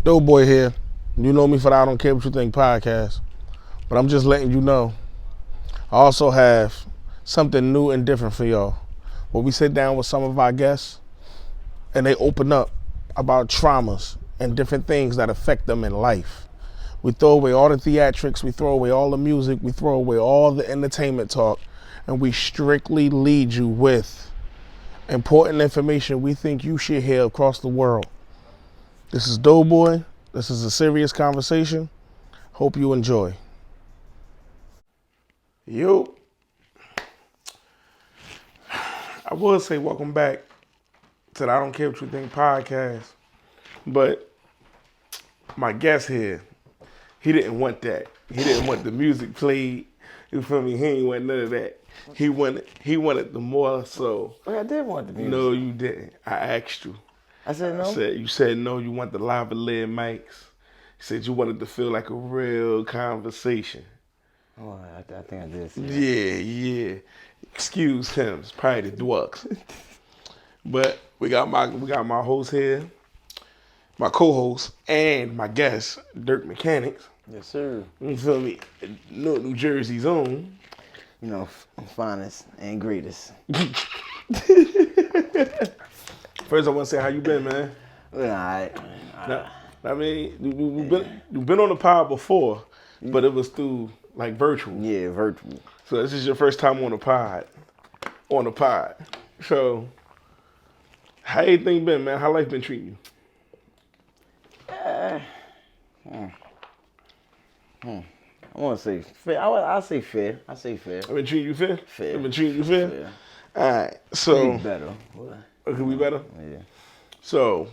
Doughboy here. You know me for the I Don't Care What You Think podcast. But I'm just letting you know, I also have something new and different for y'all. Where we sit down with some of our guests and they open up about traumas and different things that affect them in life. We throw away all the theatrics, we throw away all the music, we throw away all the entertainment talk, and we strictly lead you with important information we think you should hear across the world. This is Doughboy. This is a serious conversation. Hope you enjoy. Yo, I would say welcome back to the I Don't Care What You Think podcast, but my guest here, he didn't want that. He didn't want the music played. You feel me? He ain't want none of that. He wanted the more so. Well, I did want the music. No, you didn't. I asked you. I said no. You said no. You want the lavalier mics. You said you wanted to feel like a real conversation. Oh, I think I did. Yeah. Excuse him. It's probably the Durk. But we got my host here, my co-host, and my guest, Durk Mechanics. Yes, sir. You feel me? New Jersey's own. You know, finest and greatest. First, I want to say how you been, man. Well, all right. Now, I mean, you've been on the pod before, but it was through like virtual. Yeah, virtual. So this is your first time on the pod. So, how everything been, man? How life been treating you? I want to say fair. I say fair. I say fair. I've been treating you fair? Fair. I've been treating you fair? Fair. All right, so. Be better. Could be better? Yeah. So,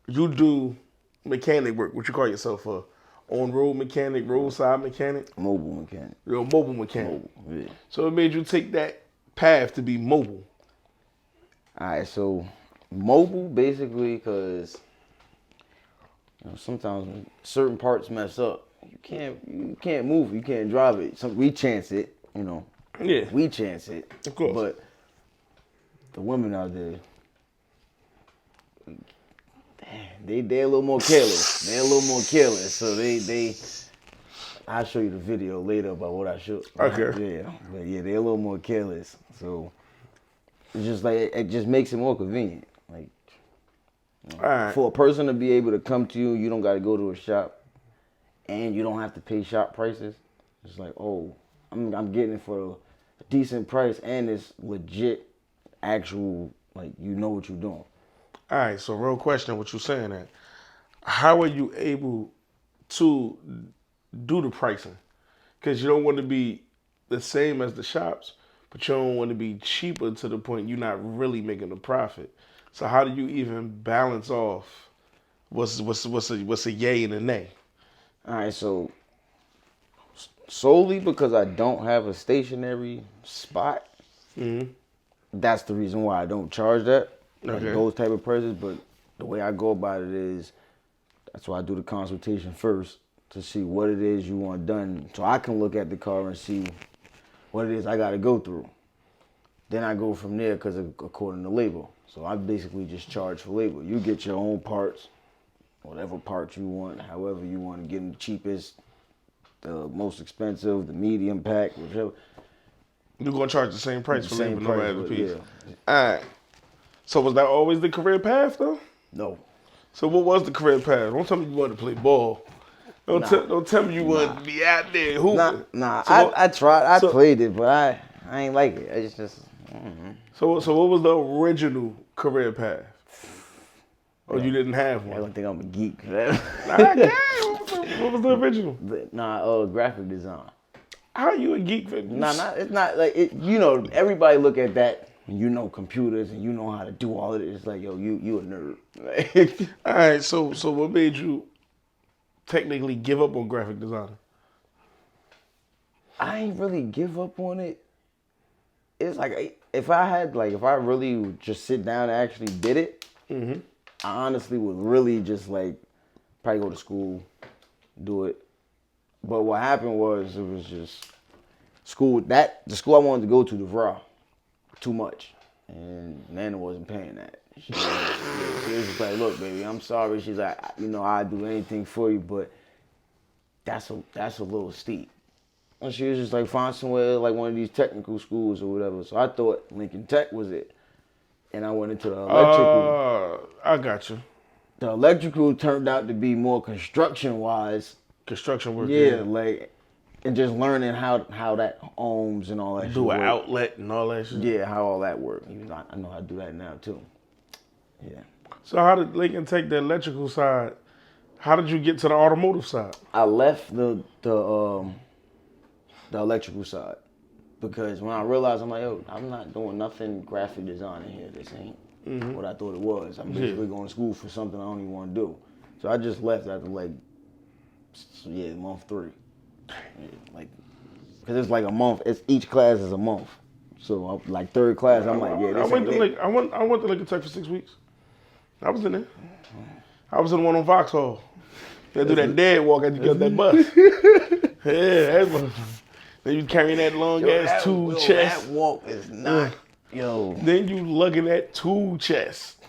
you do mechanic work. What you call yourself a on-road mechanic, roadside mechanic? Mobile mechanic. You're a mobile mechanic. Mobile, yeah. So it made you take that path to be mobile. All right, so mobile basically because sometimes when certain parts mess up, you can't move, you can't drive it. So we chance it, Yeah. We chance it, Of course. But the women out there, they're a little more careless. So they. I'll show you the video later about what I should. Okay. Yeah, but yeah, they're a little more careless. So it's just like it just makes it more convenient. Like All right. for a person to be able to come to you, you don't got to go to a shop, and you don't have to pay shop prices. It's like, oh, I'm getting it for a decent price, and it's legit, actual, like you know what you're doing. All right, so real question, what you saying that? How are you able to do the pricing? Because you don't want to be the same as the shops, but you don't want to be cheaper to the point you're not really making a profit. So how do you even balance off what's a yay and a nay? All right, so solely because I don't have a stationary spot, that's the reason why I don't charge that. Like those type of prices, but the way I go about it is, that's why I do the consultation first to see what it is you want done, so I can look at the car and see what it is I got to go through. Then I go from there because according to labor. So I basically just charge for labor. You get your own parts, whatever parts you want, however you want to get them, the cheapest, the most expensive, the medium pack, whichever. You're gonna charge the same price for labor, no matter the piece. Yeah. All right. So was that always the career path though? No. So what was the career path? Don't tell me you wanted to play ball. Don't tell me you wanted to be out there hooping. I tried. I played it, but I ain't like it. It's just. So what was the original career path? Or you didn't have I one? don't think I'm a geek. What was the original? Graphic design. How you a geek for? It's not like it. Everybody look at that. Computers and you know how to do all of it. It's like, yo, you a nerd. All right, so what made you technically give up on graphic design? I ain't really give up on it. It's like if I really would just sit down and actually did it, I honestly would really just like probably go to school, do it. But what happened was it was just the school I wanted to go to, the raw. Too much, and Nana wasn't paying that. She was just like, look, baby, I'm sorry. She's like, I'd do anything for you, but that's a little steep. And she was just like, find somewhere like one of these technical schools or whatever. So I thought Lincoln Tech was it. And I went into the electrical. I got you. The electrical turned out to be more construction-wise. Construction work. Yeah, like, and just learning how that ohms and all that shit. Do an outlet and all that shit. Yeah, how all that works. I know how to do that now, too. Yeah. So how did Lincoln take the electrical side? How did you get to the automotive side? I left the electrical side because when I realized, I'm like, yo, I'm not doing nothing graphic design in here. This ain't what I thought it was. I'm basically going to school for something I don't even want to do. So I just left after month 3. Yeah, because it's like a month. It's each class is a month. So third class, I'm like, yeah, this I went to Lincoln Tech for 6 weeks. I was in there. I was in the one on Vauxhall. They do that dead walk as you get on that bus. Yeah, that's then you carrying that long ass tool chest. That walk is not, Then you lugging that tool chest.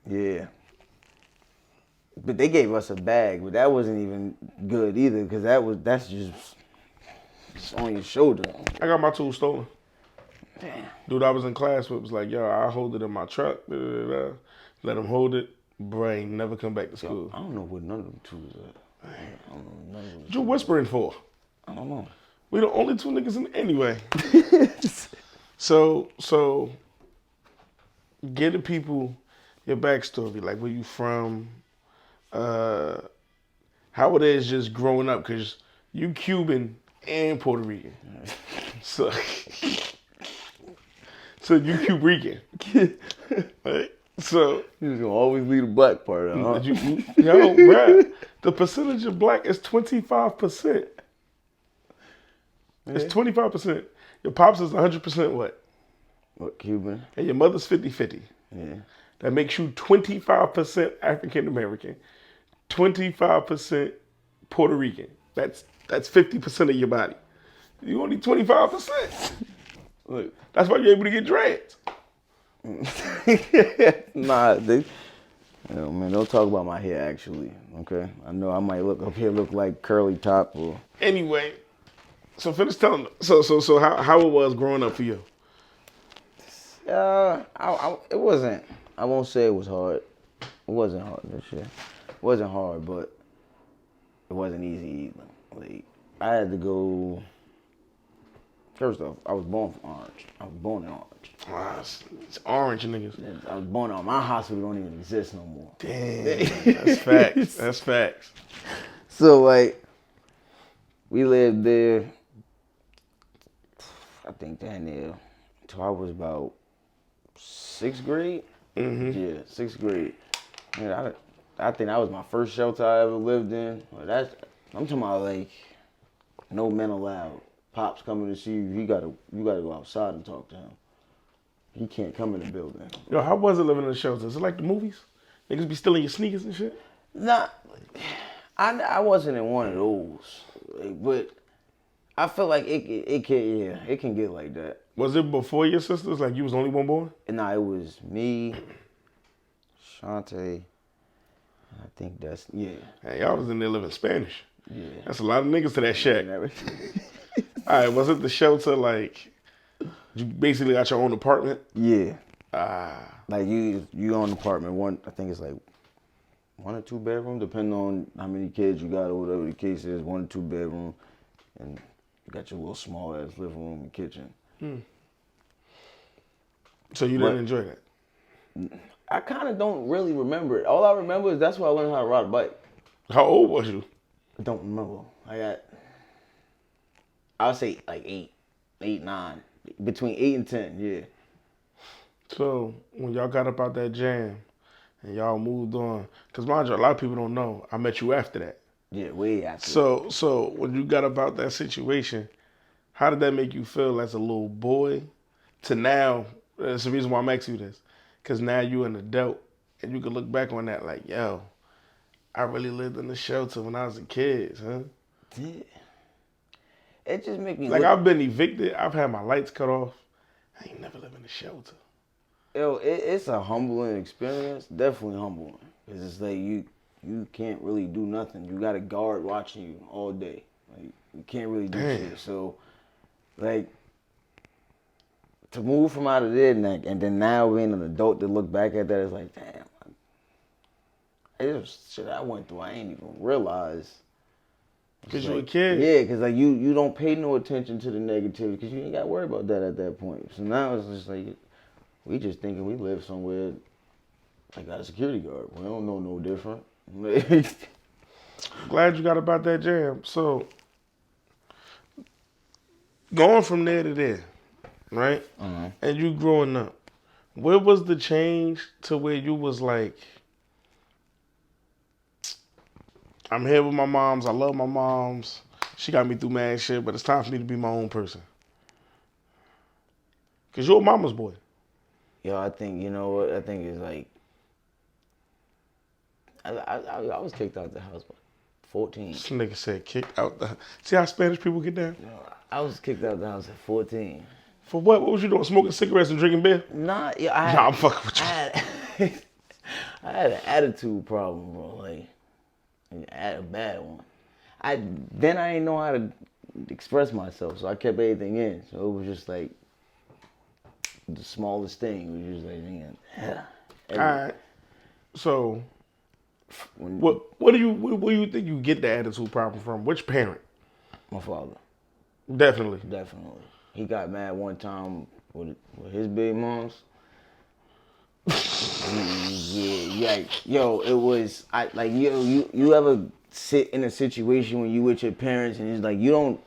Yeah. But they gave us a bag, but that wasn't even good either, because that's just on your shoulder. I got my tool stolen. Damn. Dude I was in class with was like, yo, I'll hold it in my truck. Let him hold it. Bro, ain't never come back to school. I don't know what none of them tools are. I don't know none of them. What you whispering for? I don't know. We the only 2 niggas in anyway. So get the people your backstory, like where you from, how it is just growing up, cause you Cuban and Puerto Rican. So you Cuban Rican. Right? So you was gonna always leave the black part out, huh? Yo, bruh, the percentage of black is 25%. It's 25%. Your pops is 100% what? What, Cuban? And your mother's 50-50. Yeah. That makes you 25% African American, 25% Puerto Rican. That's 50% of your body. You only 25%. Look, that's why you're able to get dreads. Nah, man, don't talk about my hair actually. Okay, I know I might look like curly top or. Anyway, so finish telling them. So how it was growing up for you? It wasn't. I won't say it was hard. It wasn't hard this year. It wasn't hard, but it wasn't easy either. Like, I had to go. First off, I was born from Orange. I was born in Orange. Wow, it's orange niggas. I was born on my hospital don't even exist no more. Damn, that's facts. That's facts. So we lived there. I think down there until I was about 6th grade. Mm-hmm. Yeah, 6th grade. Man, I think that was my first shelter I ever lived in. I'm talking about no men allowed. Pops coming to see you. You gotta go outside and talk to him. He can't come in the building. Yo, how was it living in the shelter? Is it like the movies? Niggas be stealing your sneakers and shit? Nah, I wasn't in one of those, but I feel like it can get like that. Was it before your sisters? Like you was the only one born? Nah, it was me, Shantae. I think that's Hey, y'all was in there living Spanish. Yeah. That's a lot of niggas to that shack. All right, was it the shelter you basically got your own apartment? Yeah. Like you own an apartment. One, I think it's 1 or 2 bedroom, depending on how many kids you got or whatever the case is. 1 or 2 bedroom, and you got your little small ass living room and kitchen. So you didn't enjoy that? I kind of don't really remember it. All I remember is that's where I learned how to ride a bike. How old was you? I don't remember. I would say 8, 9. Between 8 and 10, yeah. So when y'all got up out that jam and y'all moved on, because mind you, a lot of people don't know, I met you after that. Yeah, way after. So when you got about that situation, how did that make you feel as a little boy to now? That's the reason why I'm asking you this, because now you're an adult and you can look back on that like, yo, I really lived in the shelter when I was a kid, huh? Yeah. It just make me I've been evicted. I've had my lights cut off. I ain't never lived in a shelter. It's a humbling experience. Definitely humbling. Cause it's like you can't really do nothing. You got a guard watching you all day. Like you can't really do shit. So, like, to move from out of there and then now being an adult to look back at that, it's like, damn. It was shit I went through. I ain't even realize. Because you a kid. Yeah, because like you don't pay no attention to the negativity because you ain't got to worry about that at that point. So now it's just like, we just thinking we live somewhere, I got a security guard. We don't know no different. Glad you got about that jam. So, going from there to there, right? Uh-huh. And you growing up, where was the change to where you was like, I'm here with my moms. I love my moms. She got me through mad shit, but it's time for me to be my own person. Because you're a mama's boy. Yo, I think, you know what? I think it's like, I was kicked out the house by 14. This nigga said kicked out the... See how Spanish people get down? I was kicked out the house at 14. For what? What was you doing? Smoking cigarettes and drinking beer? Nah, I'm fucking with you. I had an attitude problem, bro. Like, I had a bad one. I didn't know how to express myself, so I kept everything in. So it was just like the smallest thing. It was just like, man, All right. So, what do you think you get the attitude problem from? Which parent? My father. Definitely. He got mad one time with his big moms. Yeah, yo, it was you ever sit in a situation when you with your parents and it's like you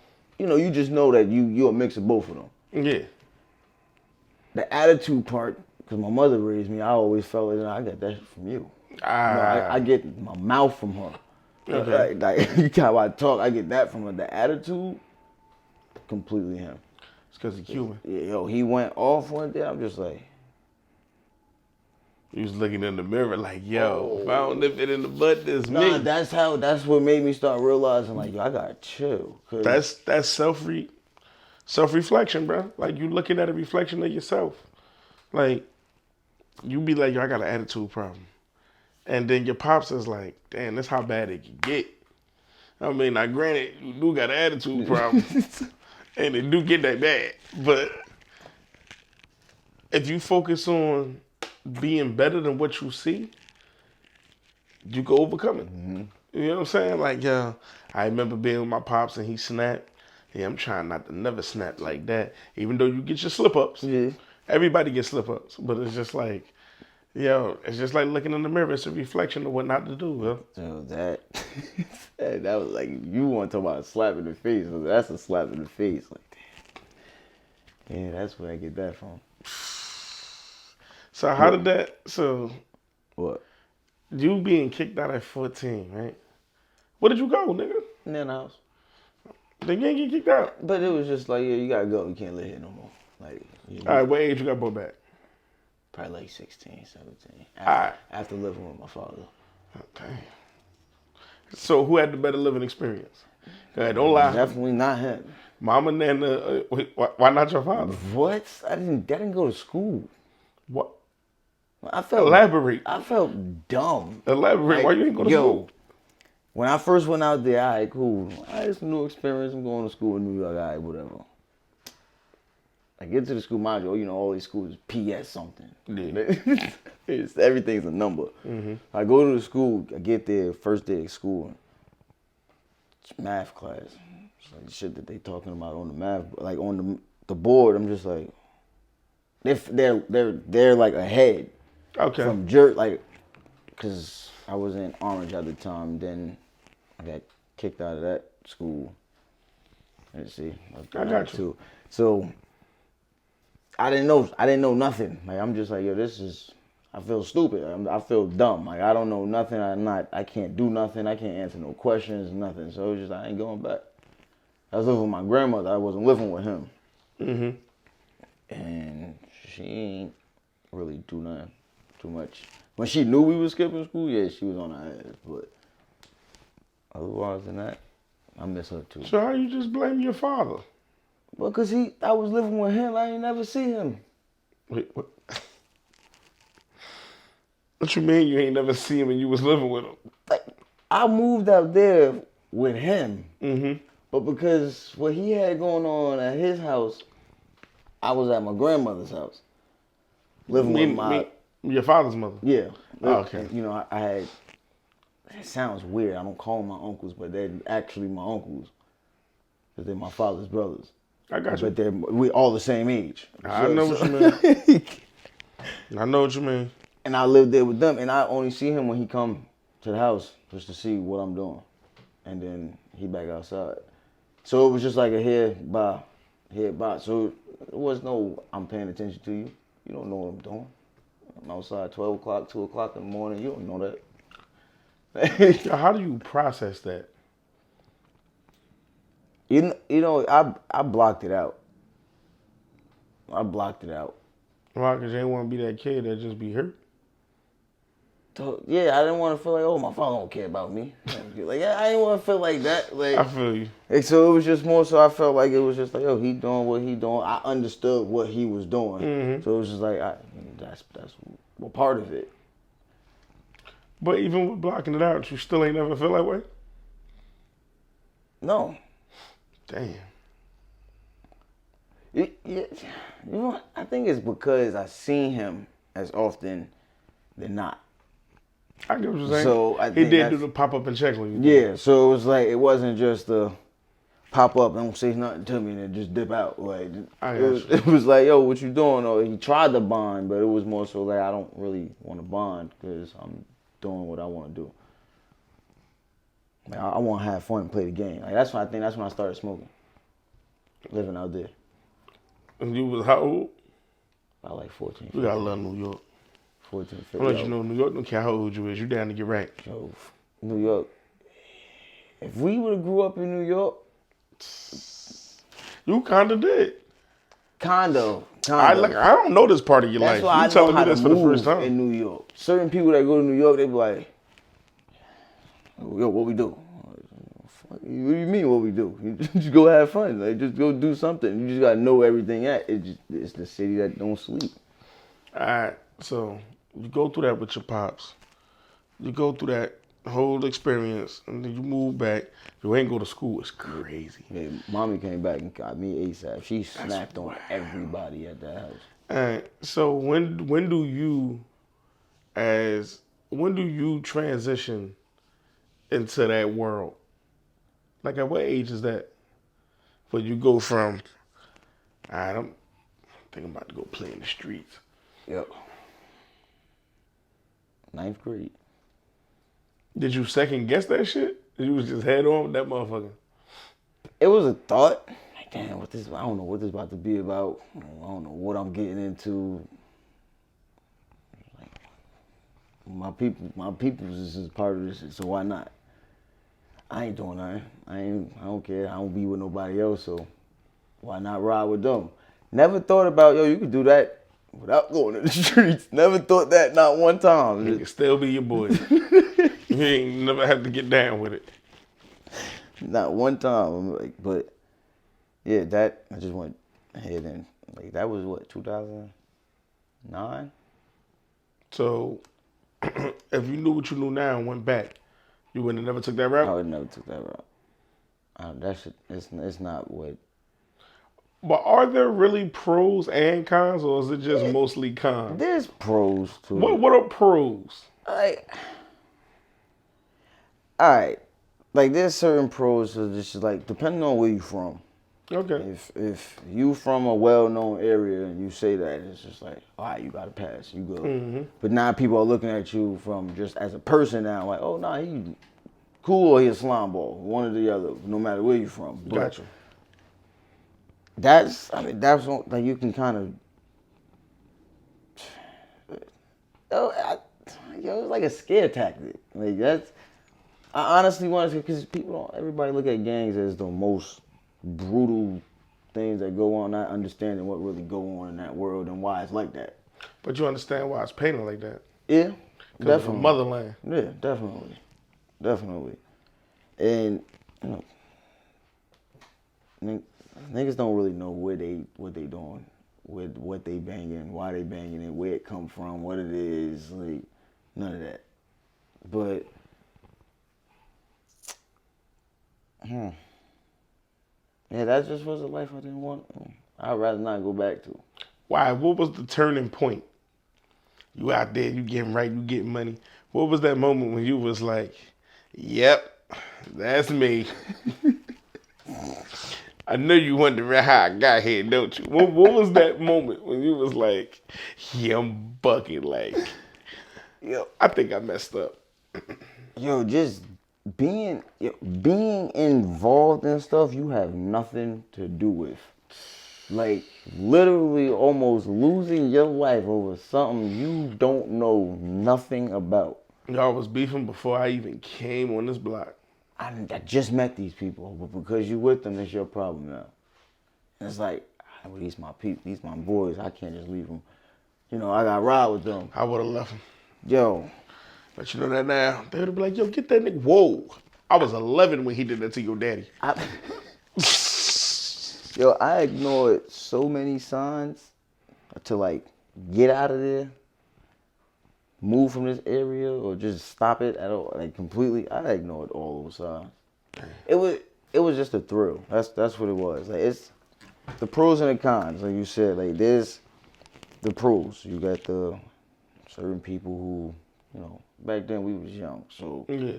just know that you're a mix of both of them. Yeah. The attitude part, because my mother raised me, I always felt like I got that from you. I get my mouth from her. Okay. Like how I talk, I get that from her. The attitude, completely him. It's because he's Cuban. Yeah, yo, he went off one day. I'm just like. He was looking in the mirror like, yo, if I don't nip it in the butt, this me. That's what made me start realizing, like, yo, I gotta chill. That's self-reflection, bro. Like, you looking at a reflection of yourself. Like, you be like, yo, I got an attitude problem. And then your pops is like, damn, that's how bad it can get. I mean, now granted, you do got an attitude problem. And it do get that bad. But if you focus on being better than what you see, you can overcome it. Mm-hmm. You know what I'm saying? Like, yeah, I remember being with my pops and he snapped. Yeah, I'm trying not to never snap like that. Even though you get your slip-ups. Yeah. Everybody gets slip-ups. But it's just like, yo, it's just like looking in the mirror. It's a reflection of what not to do, bro. So that was like, you want to talk about a slap in the face. So that's a slap in the face. Like, damn. Yeah, that's where I get that from. So how did that, so. What? You being kicked out at 14, right? Where did you go, nigga? In the house. Then you ain't get kicked out. But it was just like, yeah, you gotta go. You can't live here no more. Like, all right, what age you got brought back? Probably like 16, 17. After living with my father. Okay. So who had the better living experience? Go ahead, don't lie. Definitely not him. Mama and then, why not your father? What? I didn't go to school. What? Elaborate. I felt dumb. Elaborate. Like, why you ain't go to school? When I first went out there, all right, cool. It's a new experience. I'm going to school in New York. All right, whatever. I get to the school, mind you, all these schools PS something. Yeah. Everything's a number. Mm-hmm. I go to the school. I get there first day of school. It's math class. It's like the shit that they talking about on the math, like on the board. I'm just like, they're like ahead. Okay. From jerk, like, cause I was in Orange at the time. Then I got kicked out of that school. Let's see. I got you. So I didn't know nothing. Like, I'm just like, yo, I feel stupid. I feel dumb. Like, I don't know nothing. I can't do nothing. I can't answer no questions, nothing. So it was just, I ain't going back. I was living with my grandmother. I wasn't living with him. Mm-hmm. And she ain't really do nothing too much. When she knew we was skipping school, yeah, she was on her ass. But otherwise than that, I miss her too. So how you just blame your father? Well, cause I was living with him. I ain't never see him. Wait, what? What you mean you ain't never see him and you was living with him? Like, I moved out there with him. Mm-hmm. But because what he had going on at his house, I was at my grandmother's house. Living with my... Your father's mother? Yeah. Oh, okay. And, you know, I had... It sounds weird. I don't call them my uncles, but they're actually my uncles. Because they're my father's brothers. I got you. But we all the same age. I know what you mean. I know what you mean. And I lived there with them, and I only see him when he come to the house just to see what I'm doing. And then he back outside. So it was just like a head by. So it was no, I'm paying attention to you. You don't know what I'm doing. I'm outside 12 o'clock, 2 o'clock in the morning. You don't know that. How do you process that? You know, I blocked it out. Why? Because you ain't want to be that kid that just be hurt. So, yeah, I didn't want to feel like, oh, my father don't care about me. Like, yeah, I didn't want to feel like that. Like, I feel you. And so it was just more so I felt like it was just like, he doing what he doing. I understood what he was doing. Mm-hmm. So it was just like, that's well, part of it. But even with blocking it out, you still ain't never feel that way? No. Damn. You know, I think it's because I seen him as often than not. I get what you're saying. So he did do the pop up and check when you did. So it was like, it wasn't just the pop up and don't say nothing to me and then just dip out. Like it was like, yo, what you doing? Or he tried to bond, but it was more so like, I don't really want to bond because I'm doing what I want to do. Like, I want to have fun and play the game. Like that's when I started smoking, living out there. And you was how old? About like 14. 15. We gotta love New York. 14, 15. I'll let you know, New York don't care how old you is. You down to get right. Yo, New York. If we would have grew up in New York, you kinda did. Kinda. I don't know this part of your life. That's You why I know how me this to for the move first time. in New York. Certain people that go to New York, they be like, yo, what we do? What do you mean what we do? You just go have fun. Like, just go do something. You just gotta know everything it's the city that don't sleep. All right, so you go through that with your pops. You go through that whole experience, and then you move back. You ain't go to school. It's crazy. Yeah, mommy came back and got me ASAP. She snapped on everybody at that house. All right, so when do you transition into that world? Like, at what age is that? Where you go from, all right, I'm thinking about to go play in the streets. Yep. 9th grade. Did you second guess that shit? You was just head on with that motherfucker? It was a thought. Like, damn, I don't know what this is about to be about. I don't know what I'm getting into. Like, my people is part of this, so why not? I ain't doing nothing. I don't care. I don't be with nobody else, so why not ride with them? Never thought about, yo, you could do that without going to the streets. Never thought that, not one time. It can still be your boy. You ain't never had to get down with it. Not one time. I'm like, but yeah, that I just went ahead and like that was what, 2009? So if you knew what you knew now and went back, you would have never took that route? I would never took that route. That shit, it's not what. But are there really pros and cons, or is it just mostly cons? There's pros to it. What are pros? Like, all right, like there's certain pros that just like depending on where you from. Okay. If you from a well-known area and you say that, it's just like, all right, you got to pass, you good. Mm-hmm. But now people are looking at you from just as a person now, like, oh, nah, he cool or he a slime ball, one or the other, no matter where you from. But gotcha. That's like you can kind of, it's like a scare tactic. Like that's, I honestly want to, because everybody look at gangs as the most brutal things that go on, not understanding what really go on in that world and why it's like that. But you understand why it's painted like that? Yeah, because it's a motherland. Yeah, definitely. And you know, niggas don't really know what they doing, what they banging, why they banging it, where it come from, what it is. Like None of that. But, yeah, that just was a life I didn't want. I'd rather not go back to. Why? What was the turning point? You out there, you getting right, you getting money. What was that moment when you was like, yep, that's me. I know you wondering how I got here, don't you? What was that moment when you was like, yeah, I'm bucking, like, yo, I think I messed up. Yo, just being involved in stuff you have nothing to do with. Like, literally almost losing your life over something you don't know nothing about. Y'all was beefing before I even came on this block. I just met these people, but because you with them, it's your problem now. And it's like, well, these my people, these my boys. I can't just leave them. You know, I got to ride with them. I would have left him. Yo. But you know that now, they would be like, yo, get that nigga. Whoa. I was 11 when he did that to your daddy. Yo, I ignored so many signs to like get out of there, move from this area, or just stop it at all, like completely. I ignored all those signs. It was just a thrill. That's what it was. Like, it's the pros and the cons. Like you said, like there's the pros. You got the certain people who, you know, back then we was young, so yeah.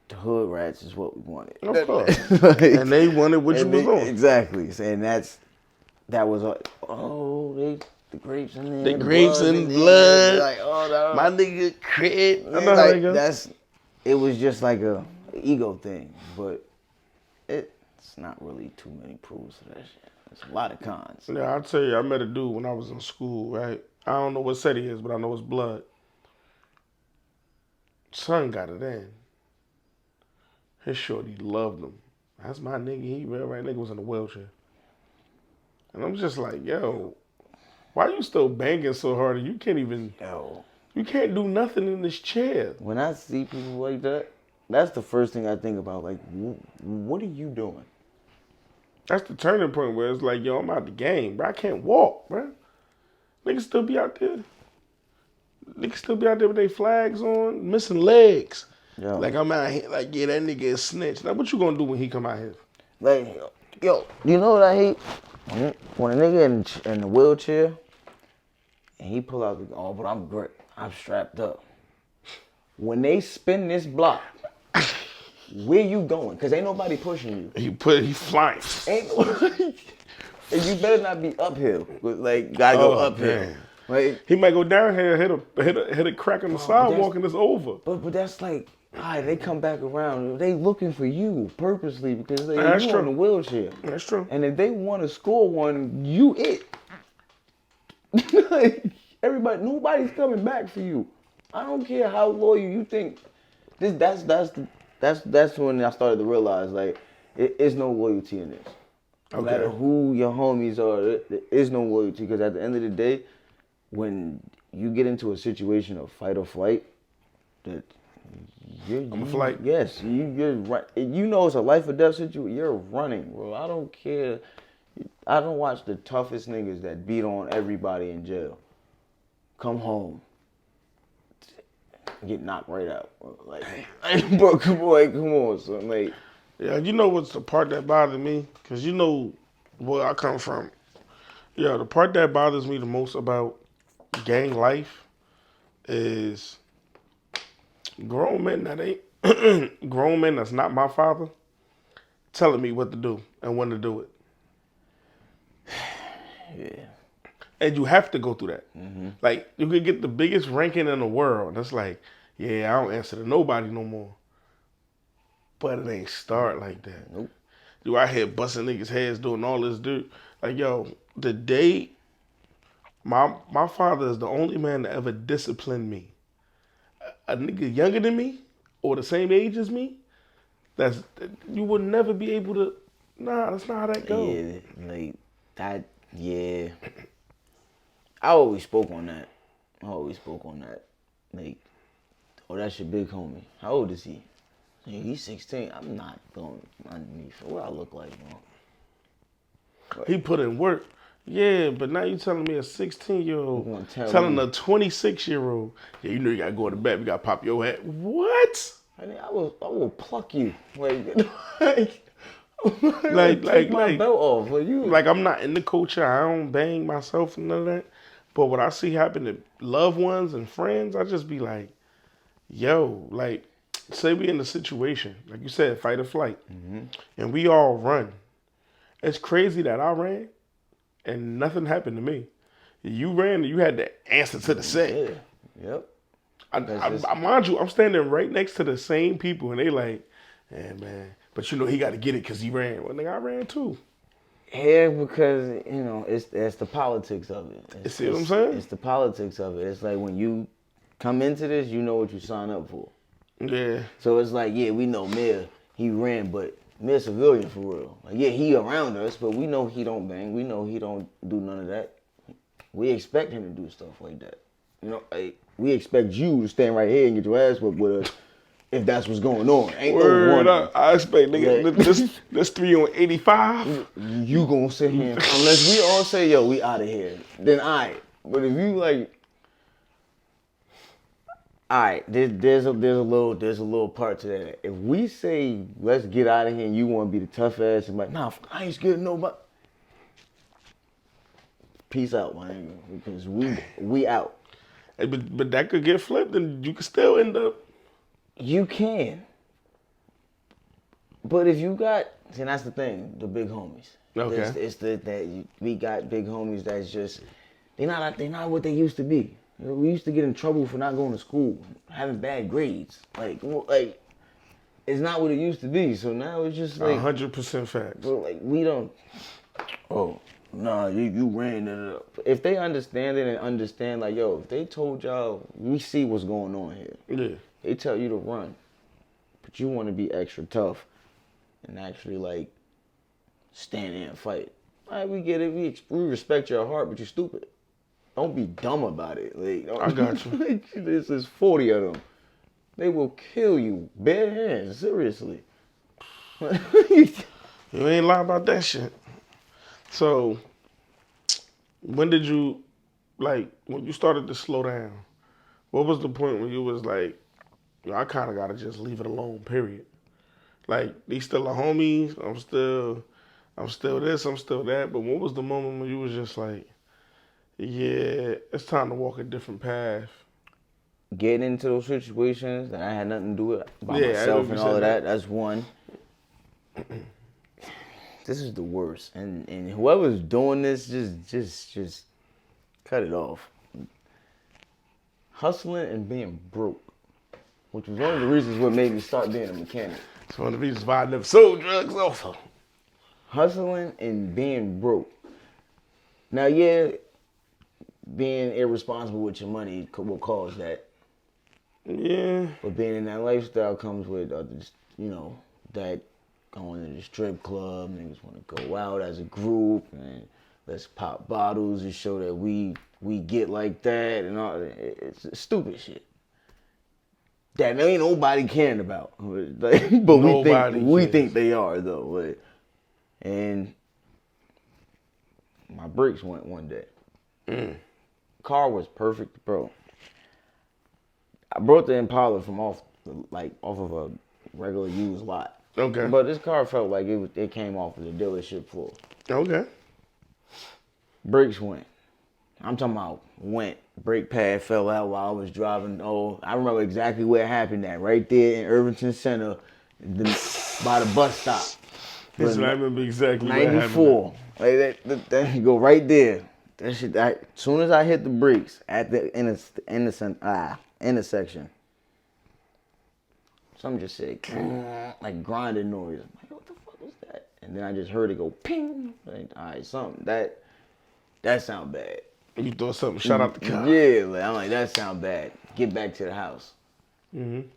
The hood rats is what we wanted. Of course. Like, and they wanted what you was on. Exactly. And that was the grapes in there. The grapes and blood. Like, oh, no. My nigga crit. I know how they go. It was just like a ego thing, but it's not really too many pros to that shit. There's a lot of cons. Yeah, I'll tell you, I met a dude when I was in school, right? I don't know what set he is, but I know it's blood. Son got it in. His shorty loved him. That's my nigga. He real right. Nigga was in a wheelchair. And I'm just like, yo, why you still banging so hard and you can't even, you can't do nothing in this chair? When I see people like that, that's the first thing I think about. Like, what are you doing? That's the turning point where it's like, yo, I'm out the game, bro. I can't walk, bro. Niggas still be out there. Niggas still be out there with their flags on, missing legs. Yo. Like, I'm out here, like, yeah, that nigga is snitched. Now, what you gonna do when he come out here? Like, yo, you know what I hate? When a nigga in the wheelchair, and he pull out but I'm great. I'm strapped up. When they spin this block, where you going? Because ain't nobody pushing you. He flying. Ain't nobody. And you better not be uphill. Like, gotta go uphill. Man. Like, he might go down here, hit a crack on the sidewalk, and it's over. But that's like, all right, they come back around. They looking for you purposely because you true. in a wheelchair. That's true. And if they want to score one, you it. Like, nobody's coming back for you. I don't care how loyal you think. That's when I started to realize, like, it's no loyalty in this. No matter who your homies are, there is no loyalty, because at the end of the day, when you get into a situation of fight or flight, that I'm a flight. Yes, you're right. You know it's a life or death situation. You're running, bro. I don't care. I don't watch the toughest niggas that beat on everybody in jail come home, get knocked right out. Like, bro, come on, son. Like, yeah, you know what's the part that bothers me? Because you know where I come from. Yeah, the part that bothers me the most about gang life is grown men that ain't grown men that's not my father telling me what to do and when to do it. Yeah. And you have to go through that. Mm-hmm. Like, you could get the biggest ranking in the world. It's like, yeah, I don't answer to nobody no more. But it ain't start like that. Nope. You out here busting niggas' heads doing all this, dude. Like, yo, the day my father is the only man that ever disciplined me. A nigga younger than me or the same age as me, you would never be able to. Nah, that's not how that goes. Yeah, like that. Yeah, I always spoke on that. Like, oh, that's your big homie. How old is he? Yeah, he's 16. I'm not going underneath. What I look like, bro? He put in work. Yeah, but now you telling me a 16-year-old telling a 26-year-old, yeah, you know you gotta go to bed, we gotta pop your head. What? I mean, I will pluck you. Like take my belt off. Like I'm not in the culture. I don't bang myself and none of that. But what I see happen to loved ones and friends, I just be like, yo, like, say we in a situation, like you said, fight or flight, and we all run. It's crazy that I ran and nothing happened to me. You ran and you had to answer to the set. Yeah. Yep. I mind you, I'm standing right next to the same people and they like, yeah, man, but you know he got to get it because he ran. Well, nigga, I ran too. Yeah, because it's the politics of it. See what I'm saying? It's the politics of it. It's like when you come into this, you know what you sign up for. Yeah. So it's like, yeah, we know Mir, he ran, but Mir's civilian for real. Like, yeah, he around us, but we know he don't bang. We know he don't do none of that. We expect him to do stuff like that. You know, like, we expect you to stand right here and get your ass whipped with us if that's what's going on. Ain't Word no up. I expect nigga this 3 on 85. You gonna sit here unless we all say, yo, we out of here. Then alright. But if you like, alright, there's a little part to that. If we say let's get out of here and you want to be the tough ass and like, nah, I ain't scared of nobody. Peace out, man. Because we out. Hey, but that could get flipped and you could still end up. You can. But if you got, see, that's the thing, the big homies. Okay. We got big homies that's just, they're not what they used to be. You know, we used to get in trouble for not going to school, having bad grades. Like it's not what it used to be. So now it's just like 100% facts. But like we don't. Oh nah, you ran it up. If they understand it and understand, like yo, if they told y'all, we see what's going on here. Yeah. They tell you to run, but you want to be extra tough and actually like stand there and fight. All right, we get it. We respect your heart, but you're stupid. Don't be dumb about it. Like, I got you. This is 40 of them. They will kill you bare hands. Seriously. You ain't lie about that shit. So, when did you, like, when you started to slow down, what was the point when you was like, I kind of got to just leave it alone, period? Like, these still are homies. I'm still this, I'm still that. But what was the moment when you was just like, yeah, it's time to walk a different path? Getting into those situations that I had nothing to do with by myself and all of that, that's one. This is the worst. And whoever's doing this, just cut it off. Hustling and being broke, which was one of the reasons what made me start being a mechanic. It's one of the reasons why I never sold drugs also. Hustling and being broke. Now, yeah, being irresponsible with your money will cause that. Yeah. But being in that lifestyle comes with, that going to the strip club, niggas want to go out as a group, and let's pop bottles and show that we get like that, and all that. It's stupid shit. That ain't nobody caring about. But we think they are, though. And my brakes went one day. Car was perfect, bro. I brought the Impala from off of a regular used lot. Okay. But this car felt like it came off of the dealership floor. Okay. Brakes went. I'm talking about went. Brake pad fell out while I was driving. Oh, I remember exactly where it happened at. Right there in Irvington Center, by the bus stop. Listen, I remember exactly where it happened. 94. Like that you go right there. That shit. As soon as I hit the brakes at the intersection, something just said like grinding noise. I'm like, what the fuck was that? And then I just heard it go ping. Like, all right, something that sound bad. You thought something shot out the car. Yeah, I'm like, that sound bad. Get back to the house. Mm-hmm.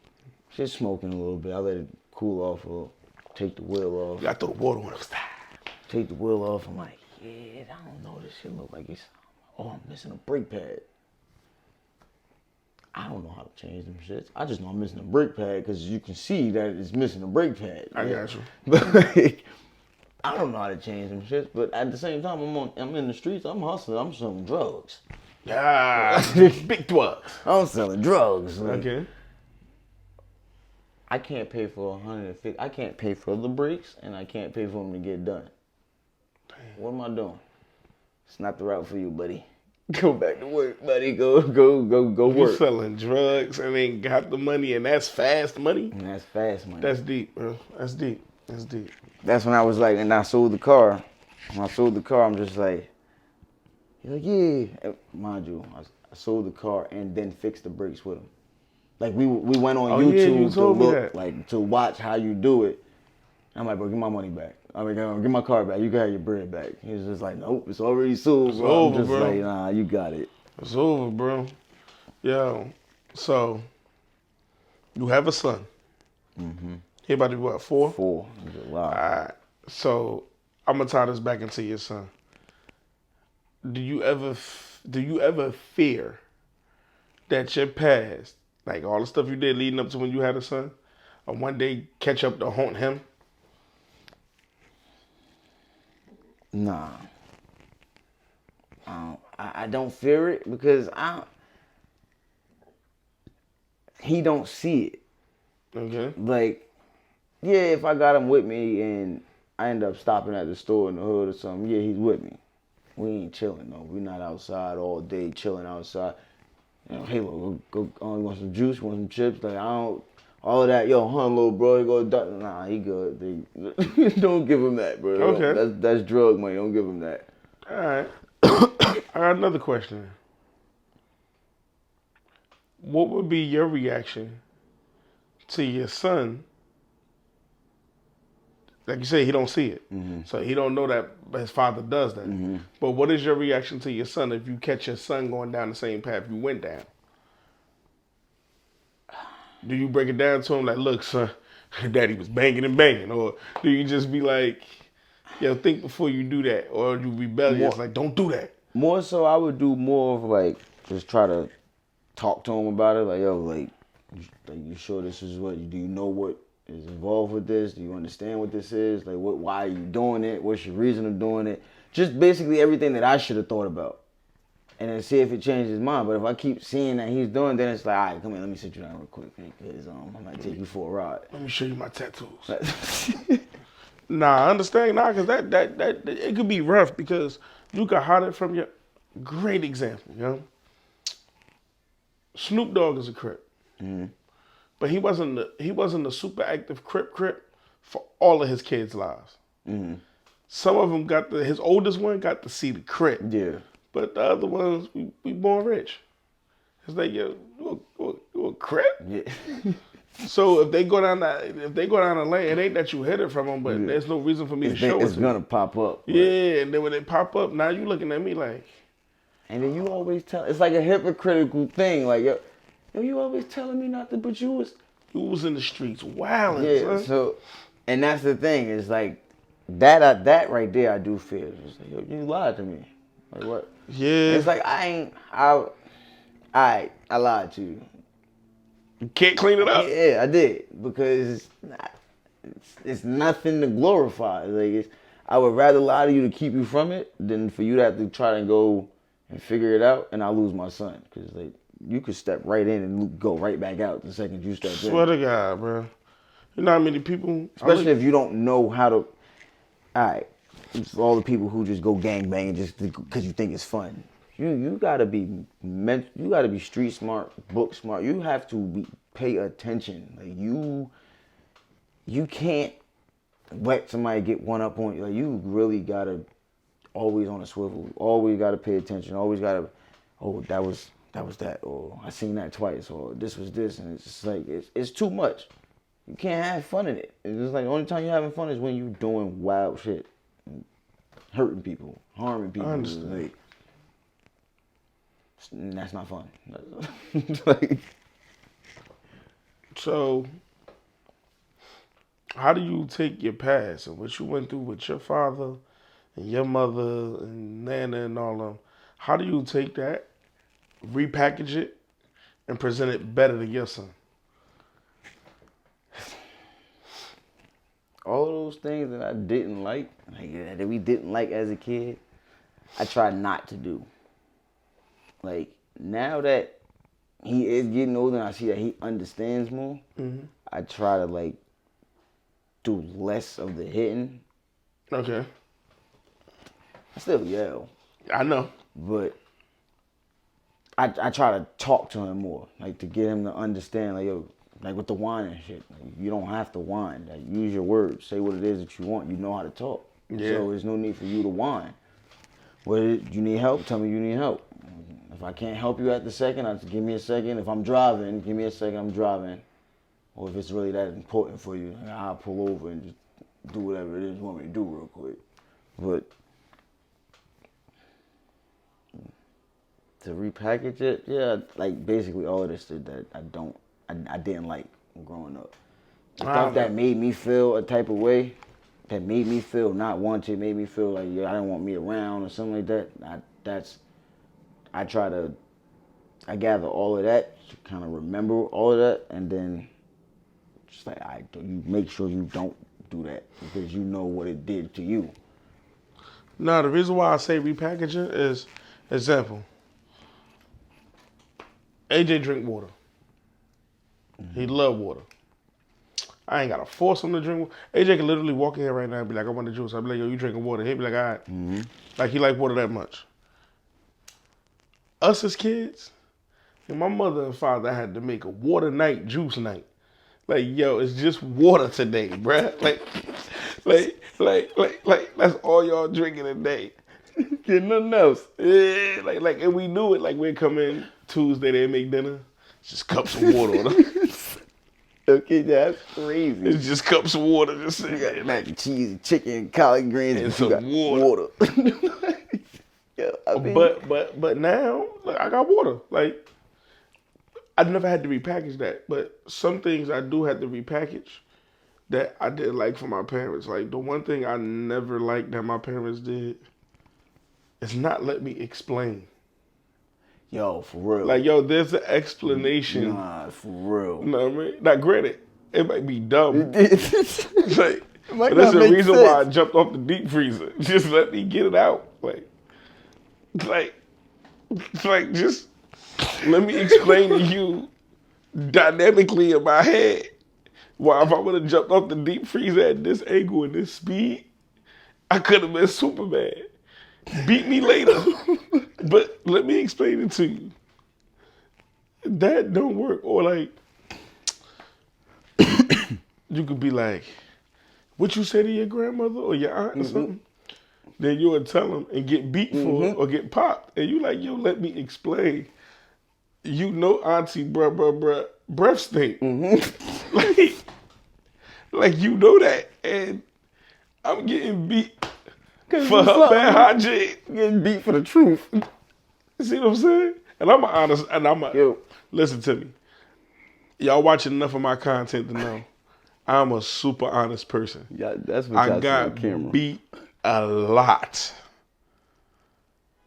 Just smoking a little bit. I let it cool off a little. Take the wheel off. You got to throw the water on it. Take the wheel off. I'm like, yeah, I don't know. This shit look like it's. Oh, I'm missing a brake pad. I don't know how to change them shits. I just know I'm missing a brake pad because you can see that it's missing a brake pad. I got you. But I don't know how to change them shits, but at the same time, I'm in the streets. I'm hustling. I'm selling drugs. Ah, big drugs. I'm selling drugs. Like, Okay. I can't pay for 150. I can't pay for the breaks, and I can't pay for them to get done. Damn. What am I doing? It's not the route for you, buddy. Go back to work, buddy. Go work. You selling drugs and ain't got the money, and that's fast money? And that's fast money. That's deep, bro. That's deep. That's deep. That's when I was like, and I sold the car. When I sold the car, I'm just like, he's like, yeah. Mind you, I sold the car and then fixed the brakes with him. Like we went on YouTube to look, like to watch how you do it. I'm like, bro, give my money back. I mean, give my car back. You can have your bread back. He was just like, nope, it's already sold, bro. It's over, I'm just bro. Like, nah, you got it. It's over, bro. Yo, so you have a son. Mm-hmm. He about to be what, 4? 4. Wow. All right. So I'm gonna tie this back into your son. Do you ever fear that your past, like all the stuff you did leading up to when you had a son, or one day catch up to haunt him? Nah. I don't fear it because he don't see it. Okay. Like, yeah, if I got him with me and I end up stopping at the store in the hood or something, yeah, he's with me. We ain't chilling though. We not outside all day chilling outside. You know, hey, look, go you want some juice, want some chips? Like I don't all of that. Yo, little bro, he go nah, he good. Don't give him that, bro. Okay. That's drug money. Don't give him that. All right. I got another question. What would be your reaction to your son? Like you say, he don't see it. Mm-hmm. So he don't know that his father does that. Mm-hmm. But what is your reaction to your son if you catch your son going down the same path you went down? Do you break it down to him like, look, son, daddy was banging and banging? Or do you just be like, yo, think before you do that? Or you rebellious, like, don't do that? More so, I would do more of like, just try to talk to him about it. Like, yo, like you sure this is do you know what is involved with this? Do you understand what this is? Like, why are you doing it? What's your reason of doing it? Just basically everything that I should have thought about. And then see if it changes his mind. But if I keep seeing that he's doing, then it's like, all right, come here, let me sit you down real quick, because I might take you for a ride. Let me show you my tattoos. Nah, I understand. Nah, because that it could be rough because you could hide it from your great example, you know? Snoop Dogg is a Crip. Mm-hmm. But he wasn't a super active Crip for all of his kids' lives. Mm-hmm. Some of them his oldest one got to see the Crip. Yeah. But the other ones, we born rich. It's like, yo, you a Crip? Yeah. So if they go down the lane, it ain't that you hid it from them, but there's no reason for me to show it. It's gonna pop up. Right? Yeah, and then when they pop up, now you looking at me like. And then you always it's like a hypocritical thing, like yo, you always telling me not to, but you was in the streets wilding. Yeah, son. So, and that's the thing is like that right there I do fear. It's like, yo, you lied to me. Like what? Yeah. It's like I lied to you. You can't clean it up. Yeah, I did because it's nothing to glorify. Like I would rather lie to you to keep you from it than for you to have to try to go and figure it out, and I lose my son because like you could step right in and go right back out the second you step in. Swear to God, bro. You know how many people, especially if you don't know how to. All right, for all the people who just go gangbanging just because you think it's fun. You gotta be you gotta be street smart, book smart. You have to pay attention. Like you can't let somebody get one up on you. Like you really gotta always on a swivel. Always gotta pay attention. Always gotta. Oh, that was that. Or I seen that twice. Or this was this, and it's just like it's too much. You can't have fun in it. It's just like the only time you're having fun is when you're doing wild shit, hurting people, harming people. I understand. Like, that's not fun. Like, so, how do you take your past and what you went through with your father and your mother and Nana and all them? How do you take that, repackage it, and present it better to your son? All those things that I didn't like that we didn't like as a kid, I try not to do. Like, now that he is getting older and I see that he understands more, I try to, like, do less of the hitting. Okay. I still yell. I know. But I try to talk to him more, like, to get him to understand, like, yo, like with the whining shit. Like, you don't have to whine. Like, use your words. Say what it is that you want. You know how to talk. Yeah. So there's no need for you to whine. Well, you need help? Tell me you need help. If I can't help you at the second, give me a second. If I'm driving, give me a second, I'm driving. Or if it's really that important for you, I'll pull over and just do whatever it is you want me to do real quick. But to repackage it, yeah, like basically all of this that I didn't like growing up. Stuff that made me feel a type of way, that made me feel not wanted, made me feel like, yeah, I didn't want me around or something like that. I gather all of that, kind of remember all of that, and then just like you make sure you don't do that because you know what it did to you. No, the reason why I say repackaging is, example, AJ drink water. He love water. I ain't got to force him to drink water. AJ can literally walk in here right now and be like, I want the juice. I'll be like, yo, you drinking water. He'll be like, all right. Like, he like water that much. Us as kids, and my mother and father had to make a water night, juice night. Like, yo, it's just water today, bruh. Like, that's all y'all drinking today. Get nothing else. Yeah, like, and we knew it. Like, we'd come in Tuesday, they'd make dinner. Just cups of water on them. Okay, that's crazy. It's just cups of water just sitting You got there. mac and cheese, chicken, collard greens, And you got some water. Yeah, I mean, But now, like, I got water. Like, I never had to repackage that. But some things I do have to repackage that I didn't like from my parents. Like, the one thing I never liked that my parents did is not let me explain. yo, for real. Like, yo, there's an explanation. Nah, for real. You know what I mean? Now, granted, it might be dumb. Like, might but that's not the make reason sense. why I jumped off the deep freezer. Just let me get it out. Like, just let me explain to you dynamically in my head why if I would have jumped off the deep freezer at this angle and this speed, I could have been Superman. Beat me later. But let me explain it to you. That don't work. Or like, you could be like, what you say to your grandmother or your aunt or something? Then you would tell them and get beat for it or get popped. And you like, yo, let me explain. You know auntie bruh, breath stink. Like, you know that. And I'm getting beat for her bad hygiene. Getting beat for the truth. See what I'm saying? And I'm honest, and listen to me. Y'all watching enough of my content to know I'm a super honest person. Yeah, that's what I got beat a lot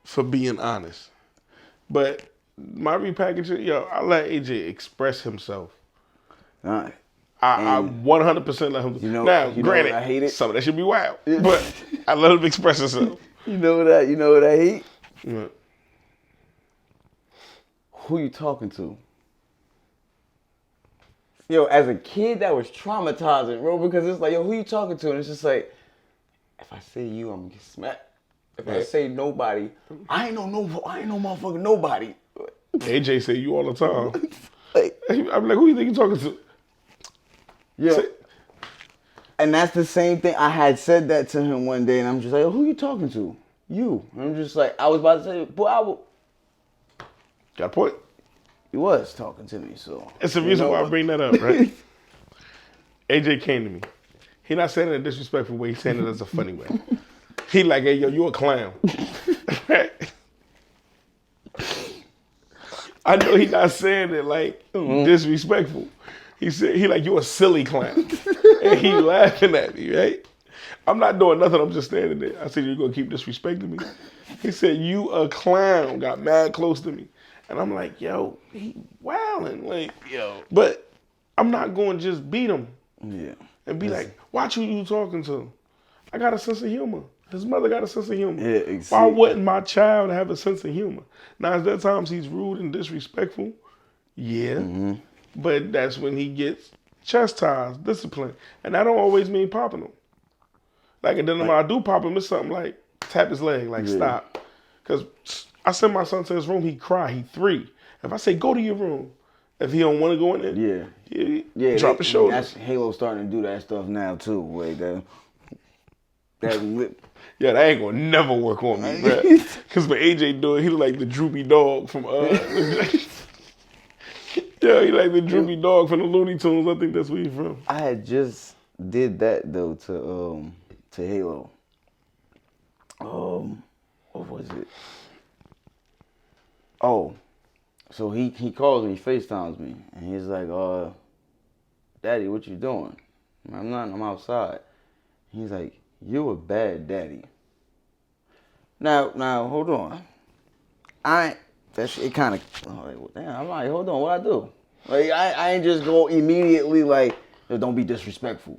for being honest. But my repackaging, yo, I let AJ express himself. All right. I 100% let him. Now, granted, I hate it. some of that should be wild, but I let him express himself. You know what I hate? Yeah. Who you talking to? Yo, as a kid, that was traumatizing, bro, because it's like, yo, who you talking to? And it's just like, if I say you, I'm gonna get smacked. If I say nobody, I ain't no motherfucker nobody. AJ say you all the time. Like, I'm like, who you think you talking to? yeah. And that's the same thing. I had said that to him one day, and I'm just like, who you talking to? You. And I'm just like, I was about to say, boy, Got a point. He was talking to me, so. It's the reason why I bring that up, right? AJ came to me. He not saying it in a disrespectful way. He's saying it as a funny way. He like, hey, yo, you a clown. I know he not saying it like disrespectful. He said, he like, you a silly clown. And he laughing at me, right? I'm not doing nothing. I'm just standing there. I said, you're going to keep disrespecting me? He said, you a clown. Got mad close to me. And I'm like, yo, he wilding. Like, yo. But I'm not going to just beat him. Yeah. and be like, watch who you talking to. I got a sense of humor. His mother got a sense of humor. Yeah, Why wouldn't my child have a sense of humor? Now, is there times he's rude and disrespectful? Yeah. Mm-hmm. But that's when he gets chastised, disciplined. And that don't always mean popping him. Like, and then when I do pop him, it's something like tap his leg, like stop. Because I send my son to his room, he cry, he 3. If I say, go to your room, if he don't want to go in there, he drop his shoulder. That's Halo starting to do that stuff now, too. Wait, that lip. Yeah, that ain't gonna never work on me, bro. Because when AJ do it, he look like the droopy dog from yeah, he like the droopy dog from the Looney Tunes. I think that's where he's from. I had just did that though to Halo. What was it? Oh, so he calls me, FaceTimes me, and he's like, Daddy, what you doing? I'm not. I'm outside. He's like, you a bad daddy. Now, hold on. It kind of, like, damn, I'm like, hold on, what I do? Like, I ain't just go immediately like, don't be disrespectful.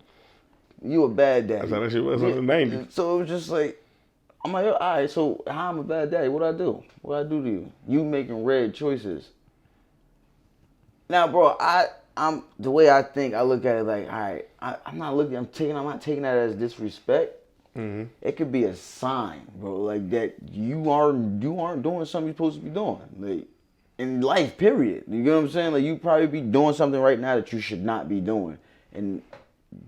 You a bad daddy. That's how that shit was in the 90s. So it was just like, I'm like, all right, so how I'm a bad daddy? What I do? What I do to you? You making red choices. Now, bro, I'm the way I think, I look at it like, all right, I'm not taking that as disrespect. Mm-hmm. It could be a sign, bro, like that you aren't doing something you're supposed to be doing, like in life, period. You get what I'm saying? Like you probably be doing something right now that you should not be doing, and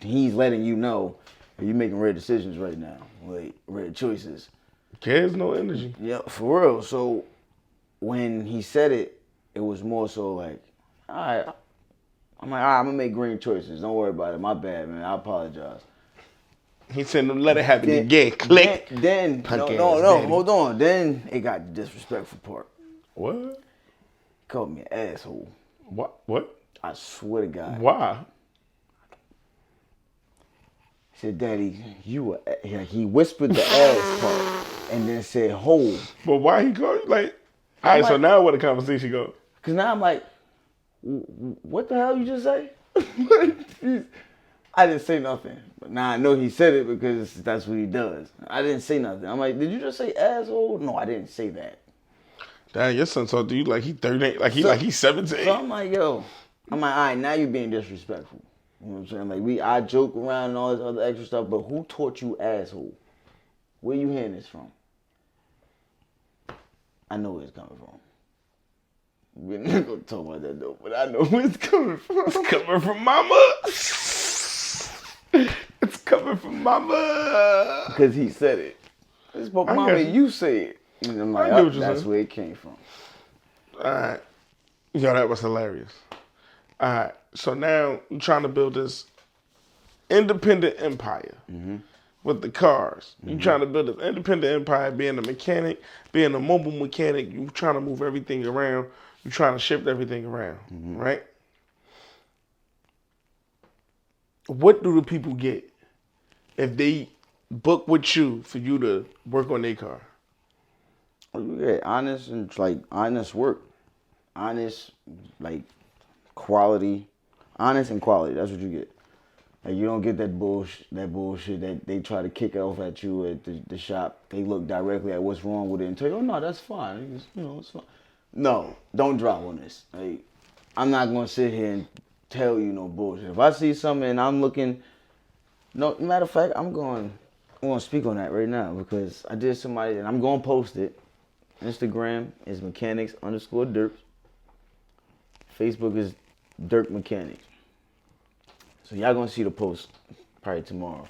he's letting you know you're making red decisions right now, like red choices. Kids, no energy. Yeah, for real. So when he said it, it was more so like, all right. I'm like, all right, I'm gonna make green choices. Don't worry about it. My bad, man. I apologize. He said, let it happen again. Click. Then no, hold on. Then it got the disrespectful part. What? He called me an asshole. What? I swear to God. Why? He said, Daddy, he whispered the ass part and then said, ho. But why he called you? Like, all right, so now where the conversation go? Because now I'm like, what the hell you just say? I didn't say nothing. But now I know he said it because that's what he does. I didn't say nothing. I'm like, did you just say asshole? No, I didn't say that. Damn, your son talked to you like he 38, like he's 17. So I'm like, yo. I'm like, all right, now you're being disrespectful. You know what I'm saying? Like, I joke around and all this other extra stuff, but who taught you asshole? Where you hearing this from? I know where it's coming from. We're not going to talk about that, though, but I know where it's coming from. It's coming from mama. It's coming from mama. Because he said it. It's about mama, you say it. And I'm like, that's where it came from. All right. Yo, that was hilarious. All right. So now you're trying to build this independent empire with the cars. You're trying to build this independent empire, being a mechanic, being a mobile mechanic. You're trying to move everything around. You're trying to shift everything around, right? What do the people get if they book with you for you to work on their car? You get honest work. Honest, like, quality. Honest and quality, that's what you get. Like, you don't get that bullshit that they try to kick off at you at the shop. They look directly at what's wrong with it and tell you, oh, no, that's fine. It's fine. No, don't drop on this. Like, I'm not going to sit here and tell you no bullshit. If I see something and I'm looking, no, matter of fact, I'm going to speak on that right now because I did somebody, and I'm going to post it. Instagram is mechanics_Durk. Facebook is Durk Mechanics. So y'all going to see the post probably tomorrow.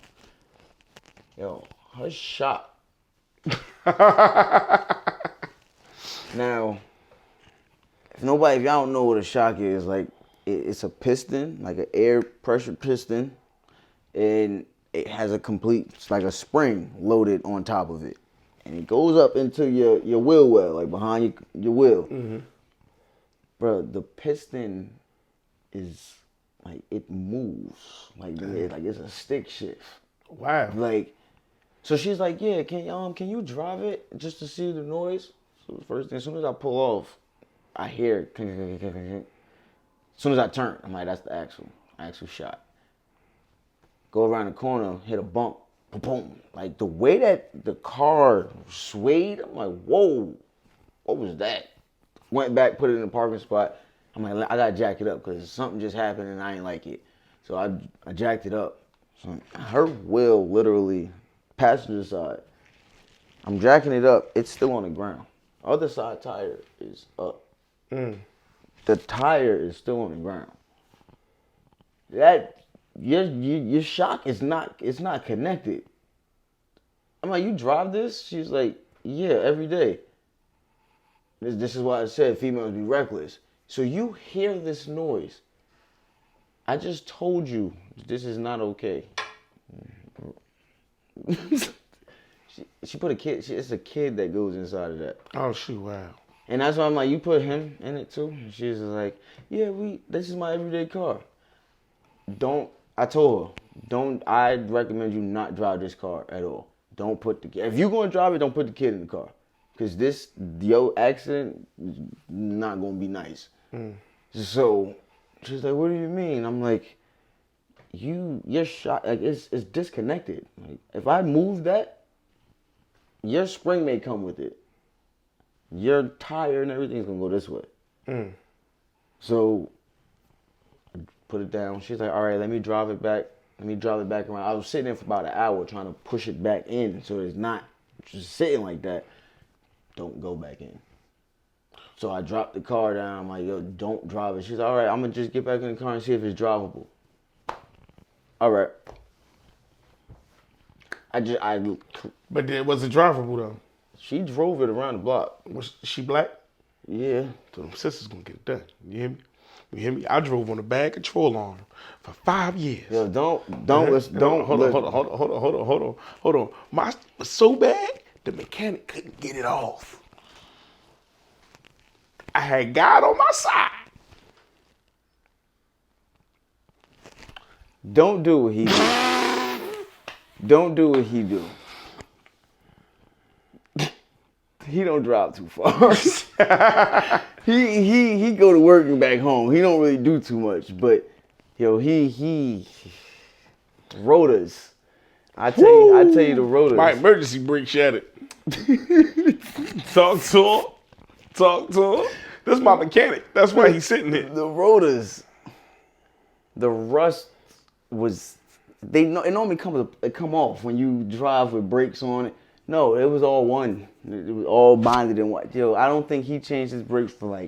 Yo, her shop. Now, if y'all don't know what a shock is, like, it's a piston, like an air pressure piston, and it has it's like a spring loaded on top of it. And it goes up into your wheel well, like behind your wheel. Mm-hmm. Bro, the piston is, like, it moves. Like it's a stick shift. Wow. Like, so she's like, yeah, can you drive it just to see the noise? So first thing, as soon as I pull off, I hear it. As soon as I turn, I'm like, that's the axle shot. go around the corner, hit a bump, boom. Like the way that the car swayed, I'm like, whoa, what was that? Went back, put it in the parking spot. I'm like, I gotta jack it up because something just happened and I ain't like it. So I jacked it up. So her wheel literally, passenger side, I'm jacking it up, it's still on the ground. Other side tire is up. The tire is still on the ground. That your shock is not, it's not connected. I'm like, you drive this? She's like, yeah, every day. This is why I said females be reckless. So you hear this noise. I just told you this is not okay. she put a kid. It's a kid that goes inside of that. Oh shoot! Wow. And that's why I'm like, you put him in it too. And she's just like, yeah, this is my everyday car. I told her, I'd recommend you not drive this car at all. Don't put if you're going to drive it, don't put the kid in the car. Because your accident is not going to be nice. So, she's like, what do you mean? I'm like, you're shot, like, it's disconnected. Like, if I move that, your spring may come with it. Your tire and everything's going to go this way. So, I put it down. She's like, all right, let me drive it back. Let me drive it back around. I was sitting there for about an hour trying to push it back in so it's not just sitting like that. Don't go back in. So I dropped the car down. I'm like, yo, don't drive it. She's like, all right, I'm going to just get back in the car and see if it's drivable. All right. But was it drivable though? She drove it around the block. Was she black? Yeah. So them sisters gonna get it done. You hear me? You hear me? I drove on a bad control arm for 5 years. Yo, don't. Hold on. My was so bad, the mechanic couldn't get it off. I had God on my side. Don't do what he do. Don't do what he do. He don't drive too far. he go to work and back home. He don't really do too much, but yo, he rotors. I tell you the rotors. My emergency brake shattered. Talk to him. This is my mechanic. That's why he's sitting here. The rotors, the rust was. It normally come off when you drive with brakes on it. No, it was all one. It was all bonded in one. Yo, I don't think he changed his brakes for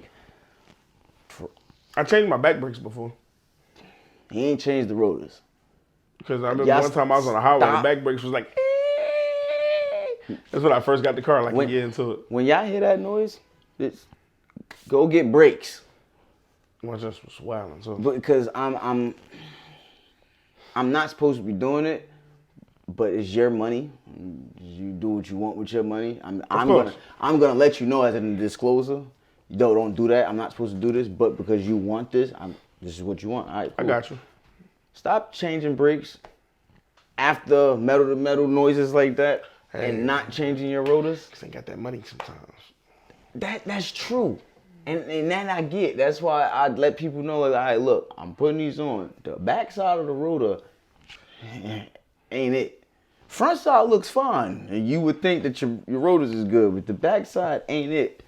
I changed my back brakes before. He ain't changed the rotors. Because I remember one time I was on the highway and the back brakes was like, that's when I first got the car, like a year into it. When y'all hear that noise, go get brakes. Well, just was wilding. So. Because I'm not supposed to be doing it, but it's your money. You do what you want with your money. I'm gonna let you know as a disclosure. Don't do that. I'm not supposed to do this, but because you want this, this is what you want. All right, cool. I got you. Stop changing brakes after metal to metal noises like that, and not changing your rotors. Cause ain't got that money sometimes. That's true, and that I get. That's why I let people know, like, all right, look, I'm putting these on. The back side of the rotor ain't it. Front side looks fine, and you would think that your rotors is good, but the back side ain't it.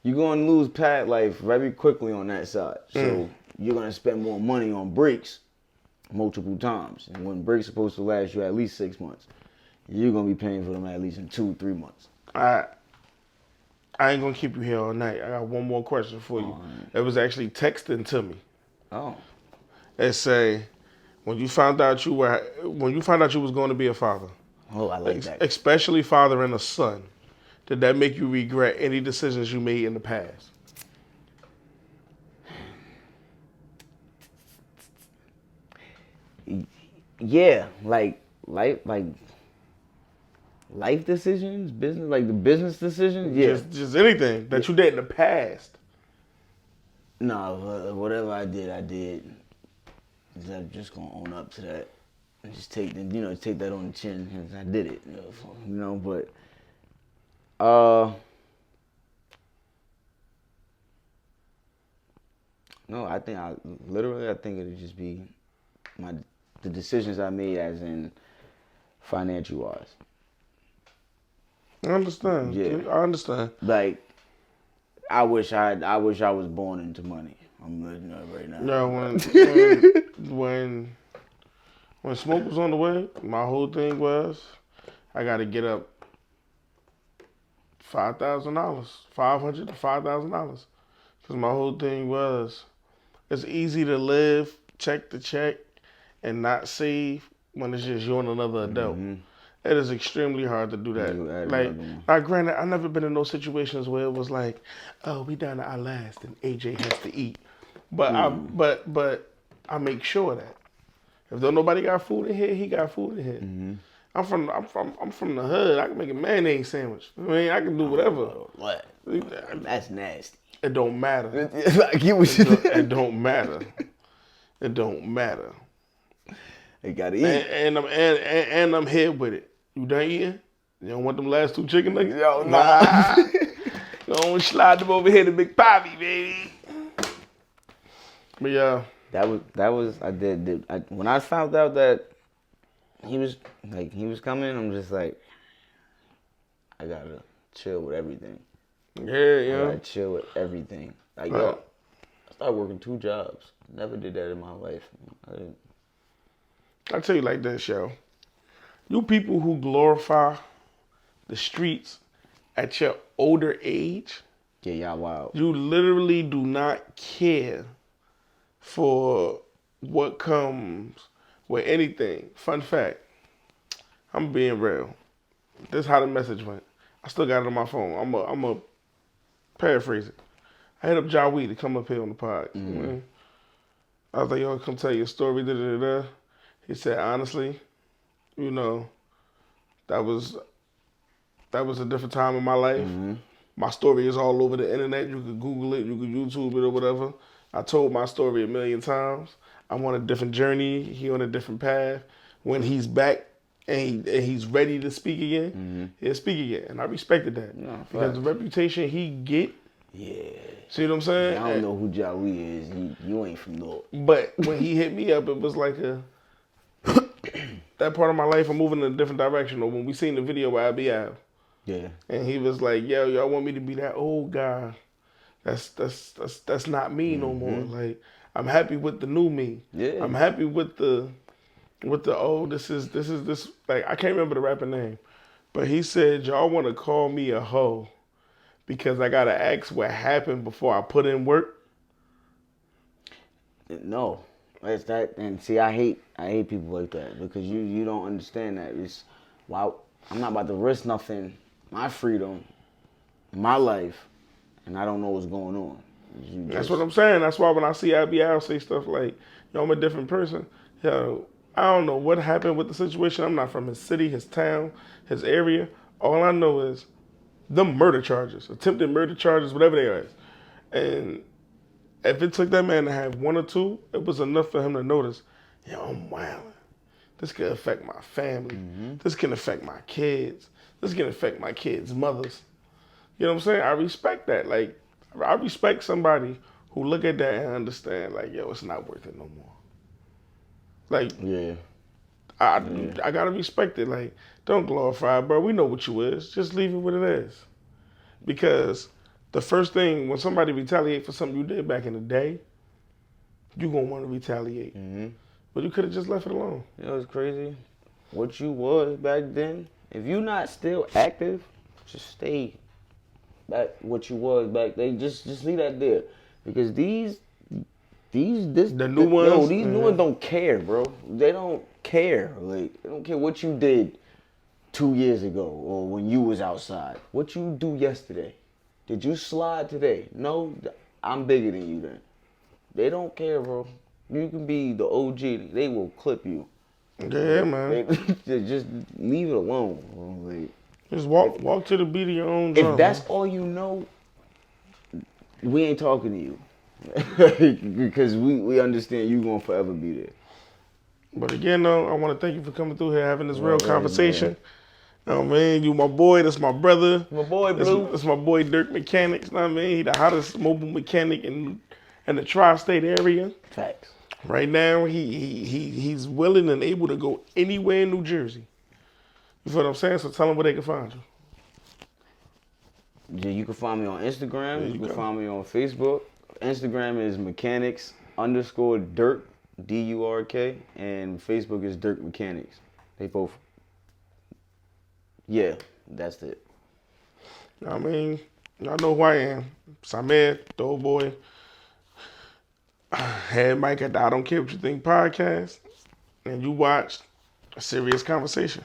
You're going to lose pad life very quickly on that side. So you're going to spend more money on brakes multiple times. And when brakes are supposed to last you at least 6 months, you're going to be paying for them at least in 2-3 months. All right. I ain't going to keep you here all night. I got one more question for you. It was actually texting to me. Oh. It say, when you found out you was going to be a father. Oh, I like that. Especially fathering a son. Did that make you regret any decisions you made in the past? Yeah, like life decisions, business, like the business decisions. Yeah, just anything that you did in the past. No, whatever I did. I'm just gonna own up to that and just take that on the chin. I did it, but. No, I think it'd just be the decisions I made as in financial wise. I understand. Yeah. I understand. Like, I wish I was born into money. I'm letting you know right now. Yeah, when smoke was on the way, my whole thing was I got to get up $5,000, $500 to $5,000, because my whole thing was it's easy to live check to check and not save when it's just you and another adult. It is extremely hard to do that. Like, now granted, I've never been in those situations where it was like, oh, we down to our last and AJ has to eat. But I make sure that if don't nobody got food in here, he got food in here. I'm from the hood. I can make a mayonnaise sandwich. I mean, I can do whatever. What? That's nasty. It don't matter. I get what It don't matter. It don't matter. You gotta eat. And I'm here with it. You done eating? You don't want them last 2 chicken nuggets? Yo, nah. Don't slide them over here to Big Poppy, baby. But yeah. That was I did when I found out that he was coming, I'm just like, I gotta chill with everything. Yeah. I gotta chill with everything. Like, yo, I started working 2 jobs. Never did that in my life. I tell you like this, yo. You people who glorify the streets at your older age, yeah, y'all wild. You literally do not care for what comes with anything. Fun fact, I'm being real. This is how the message went. I still got it on my phone. I'm a paraphrase it. I hit up Jawi to come up here on the pod. I was like, yo, come tell you a story. He said, honestly, you know, that was a different time in my life. My story is all over the internet. You could Google it, you could YouTube it or whatever. I told my story 1,000,000 times. I'm on a different journey. He on a different path. When he's back and he's ready to speak again, he'll speak again. And I respected that. Because the reputation he get. Yeah. See what I'm saying? I don't know who Jawi is. You ain't from Durk. But when he hit me up, it was like that part of my life, I'm moving in a different direction. Or when we seen the video with IBL. Yeah. And he was like, yo, y'all want me to be that old guy. That's not me no more. Like, I'm happy with the new me. Yeah. I'm happy with the this is like, I can't remember the rapper name. But he said, y'all want to call me a hoe because I gotta ask what happened before I put in work. No. It's that, and see, I hate people like that because you don't understand that. It's wow, I'm not about to risk nothing, my freedom, my life, and I don't know what's going on. That's what I'm saying. That's why when I see IBL say stuff like, yo, I'm a different person, yo, I don't know what happened with the situation. I'm not from his city, his town, his area. All I know is the murder charges, attempted murder charges, whatever they are. And if it took that man to have 1 or 2, it was enough for him to notice, yo, I'm wilding. This could affect my family. This can affect my kids. This can affect my kids' mothers. You know what I'm saying? I respect that. Like, I respect somebody who look at that and understand, like, yo, it's not worth it no more. Like, I gotta respect it. Like, don't glorify it, bro. We know what you is. Just leave it what it is. Because the first thing, when somebody retaliate for something you did back in the day, you gonna want to retaliate. But you could have just left it alone. You know what's crazy? What you was back then, if you not still active, just stay back what you was back then. Just leave that there. Because these new ones don't care, bro. They don't care. Like, they don't care what you did 2 years ago or when you was outside. What you do yesterday. Did you slide today? No, I'm bigger than you then. They don't care, bro. You can be the OG. They will clip you. Yeah, man. Just leave it alone, bro. Like, just walk to the beat of your own drum. If that's all you know, we ain't talking to you. Because we understand you gonna forever be there. But again, though, I want to thank you for coming through here, having this real conversation. You know what I mean? You my boy, that's my brother. My boy, Blue. That's my boy, Durk Mechanics. You know what I mean? He the hottest mobile mechanic in the tri-state area. Facts. Right now, he's willing and able to go anywhere in New Jersey. You feel what I'm saying? So tell them where they can find you. Yeah, you can find me on Instagram. There You you can go. find me on Facebook. Instagram is mechanics_Durk, DURK, and Facebook is Durk Mechanics. They both. Yeah, that's it. I mean, y'all know who I am. Samed, Doughboy. Had Mike at the I Don't Care What You Think podcast. And you watched A Serious Conversation.